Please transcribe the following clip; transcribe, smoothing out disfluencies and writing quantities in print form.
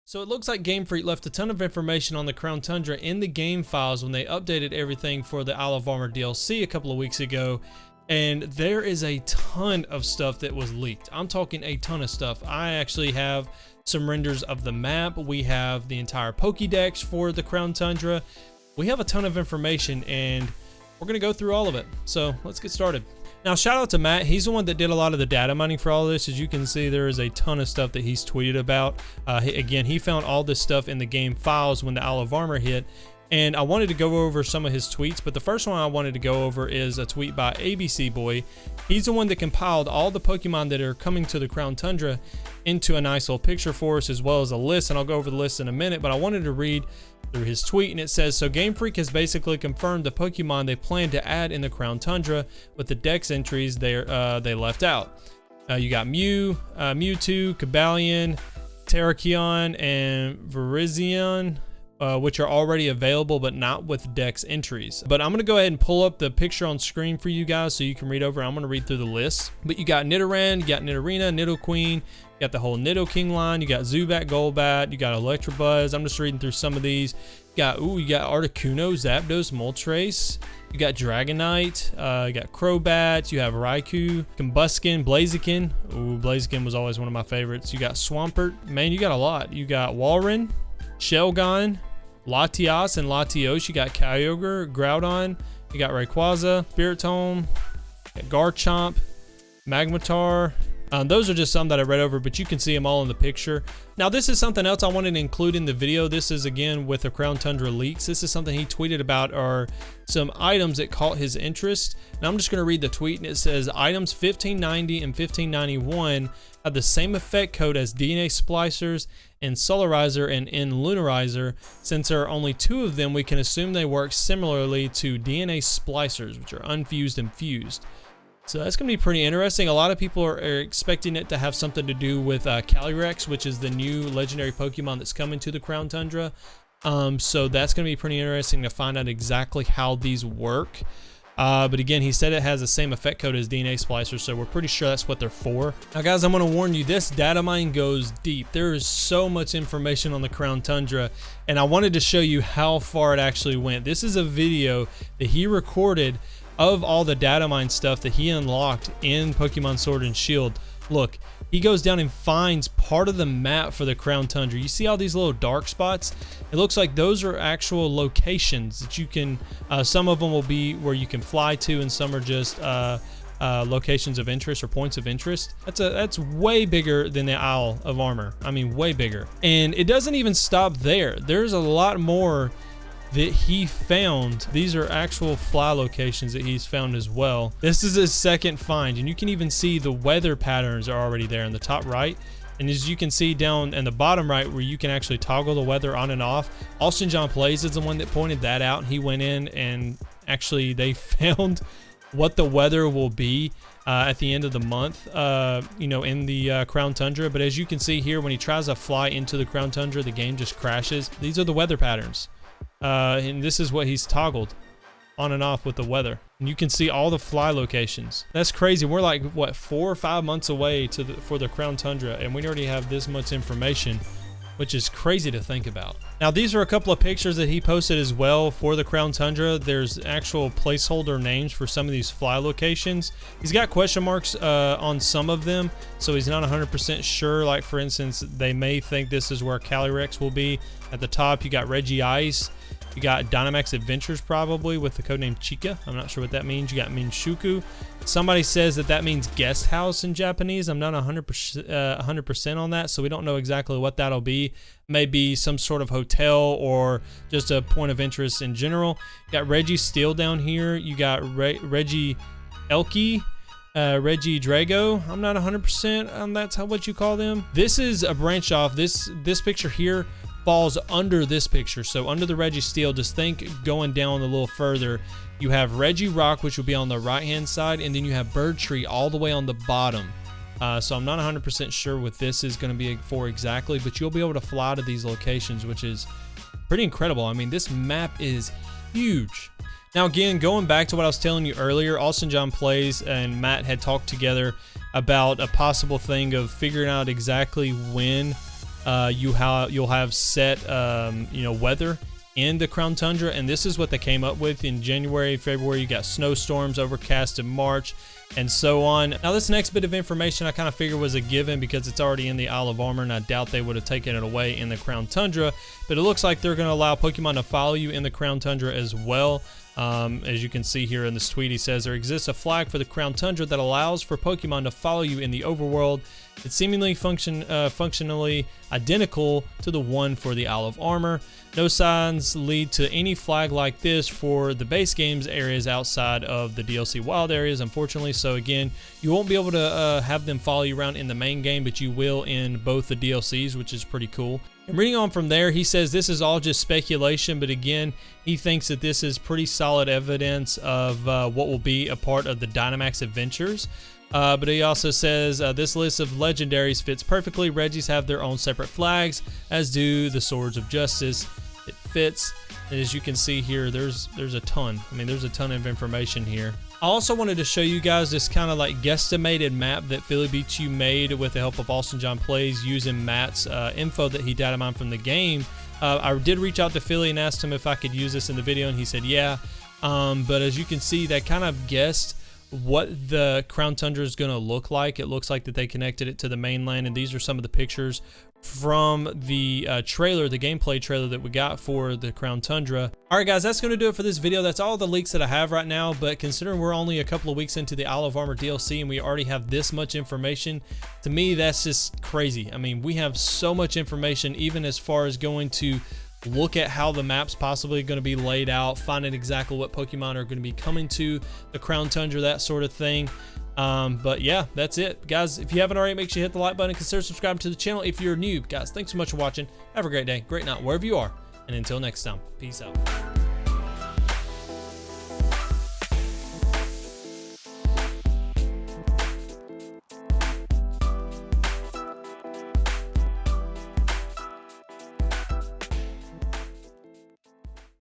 So it looks like Game Freak left a ton of information on the Crown Tundra in the game files when they updated everything for the Isle of Armor DLC a couple of weeks ago. And there is a ton of stuff that was leaked. I'm talking a ton of stuff. I actually have some renders of the map. We have the entire Pokédex for the Crown Tundra. We have a ton of information and we're gonna go through all of it. So let's get started. Now, shout out to Matt. He's the one that did a lot of the data mining for all of this. As you can see, there is a ton of stuff that he's tweeted about. Again, he found all this stuff in the game files when the Isle of Armor hit. And I wanted to go over some of his tweets, but the first one I wanted to go over is a tweet by ABC Boy. He's the one that compiled all the Pokemon that are coming to the Crown Tundra into a nice little picture for us, as well as a list, and I'll go over the list in a minute, but I wanted to read through his tweet, and it says, so Game Freak has basically confirmed the Pokemon they plan to add in the Crown Tundra with the Dex entries they left out. You got Mew, Mewtwo, Cobalion, Terrakion, and Virizion, which are already available but not with Dex entries. But I'm going to go ahead and pull up the picture on screen for you guys so you can read over. I'm going to read through the list. But you got Nidoran, you got Nidorina, Nidoqueen, you got the whole Nidoking line, you got Zubat, Golbat, you got Electabuzz. I'm just reading through some of these. You got Articuno, Zapdos, Moltres. You got Dragonite, you got Crobat, you have Raikou, Combuskin, Blaziken. Ooh, Blaziken was always one of my favorites. You got Swampert. Man, you got a lot. You got Walrein, Shelgon, Latias and Latios. You got Kyogre, Groudon, you got Rayquaza, Spiritomb, Garchomp, Magmar. Those are just some that I read over, but you can see them all in the picture. Now, this is something else I wanted to include in the video. This is, again, with the Crown Tundra leaks. This is something he tweeted about, are some items that caught his interest. Now, I'm just going to read the tweet, and it says, items 1590 and 1591 have the same effect code as DNA splicers in Solarizer and in Lunarizer. Since there are only two of them, we can assume they work similarly to DNA splicers, which are unfused and fused. So that's going to be pretty interesting. A lot of people are expecting it to have something to do with Calyrex, which is the new legendary Pokemon that's coming to the Crown Tundra. So that's going to be pretty interesting to find out exactly how these work. But again, he said it has the same effect code as DNA splicers, so we're pretty sure that's what they're for. Now guys, I'm going to warn you, this data mine goes deep. There is so much information on the Crown Tundra, and I wanted to show you how far it actually went. This is a video that he recorded of all the data mine stuff that he unlocked in Pokemon Sword and Shield. Look, he goes down and finds part of the map for the Crown Tundra. You see all these little dark spots? It looks like those are actual locations that you can, some of them will be where you can fly to, and some are just locations of interest or points of interest. That's way bigger than the Isle of Armor. I mean, way bigger. And it doesn't even stop there. There's a lot more that he found. These are actual fly locations that he's found as well. This is his second find, and you can even see the weather patterns are already there in the top right. And as you can see down in the bottom right, where you can actually toggle the weather on and off, Austin John Plays is the one that pointed that out. He went in and actually they found what the weather will be at the end of the month, you know, in the Crown Tundra. But as you can see here, when he tries to fly into the Crown Tundra, the game just crashes. These are the weather patterns. And this is what he's toggled on and off with the weather, and you can see all the fly locations. That's crazy. We're like, what, 4 or 5 months away for the Crown Tundra, and we already have this much information, which is crazy to think about. Now, these are a couple of pictures that he posted as well for the Crown Tundra. There's actual placeholder names for some of these fly locations. He's got question marks on some of them, so he's not 100% sure. Like, for instance, they may think this is where Calyrex will be. At the top, you got Reggie Ice. You got Dynamax Adventures, probably, with the codename Chica. I'm not sure what that means. You got Minshuku. Somebody says that means guest house in Japanese. I'm not 100% on that, so we don't know exactly what that'll be. Maybe some sort of hotel or just a point of interest in general. You got Reggie Steel down here. You got Reggie Elky. Reggie Drago. I'm not 100% on that's what you call them. This is a branch off. This picture here falls under this picture. So under the Reggie Steel, just think going down a little further, you have Reggie Rock, which will be on the right hand side, and then you have Bird Tree all the way on the bottom. So I'm not 100% sure what this is going to be for exactly, but you'll be able to fly to these locations, which is pretty incredible. I mean, this map is huge. Now again, going back to what I was telling you earlier, Austin John Plays and Matt had talked together about a possible thing of figuring out exactly when you'll have set weather in the Crown Tundra, and this is what they came up with in January, February. You got snowstorms, overcast in March, and so on. Now this next bit of information I kind of figured was a given because it's already in the Isle of Armor, and I doubt they would have taken it away in the Crown Tundra, but it looks like they're going to allow Pokemon to follow you in the Crown Tundra as well. As you can see here in this tweet, he says there exists a flag for the Crown Tundra that allows for Pokemon to follow you in the overworld. It's seemingly functionally identical to the one for the Isle of Armor. No signs lead to any flag like this for the base game's areas outside of the DLC wild areas, unfortunately. So again, you won't be able to have them follow you around in the main game, but you will in both the DLCs, which is pretty cool. And reading on from there, he says this is all just speculation, but again, he thinks that this is pretty solid evidence of what will be a part of the Dynamax adventures. But he also says this list of legendaries fits perfectly. Regis have their own separate flags, as do the Swords of Justice. It fits. And as you can see here, there's a ton. I mean, there's a ton of information here. I also wanted to show you guys this kind of like guesstimated map that Philly Beats You made with the help of Austin John Plays using Matt's info that he data mined from the game. I did reach out to Philly and asked him if I could use this in the video, and he said yeah. But as you can see, that kind of guessed what the Crown Tundra is going to look like. It looks like that they connected it to the mainland, and these are some of the pictures from the trailer, the gameplay trailer that we got for the Crown Tundra. All right, guys, that's going to do it for this video. That's all the leaks that I have right now, but considering we're only a couple of weeks into the Isle of Armor DLC and we already have this much information, to me, that's just crazy. I mean, we have so much information, even as far as going to look at how the map's possibly going to be laid out, finding exactly what Pokemon are going to be coming to the Crown Tundra, that sort of thing. But yeah, that's it. Guys, if you haven't already, make sure you hit the like button and consider subscribing to the channel if you're new. Guys, thanks so much for watching. Have a great day, great night, wherever you are. And until next time, peace out.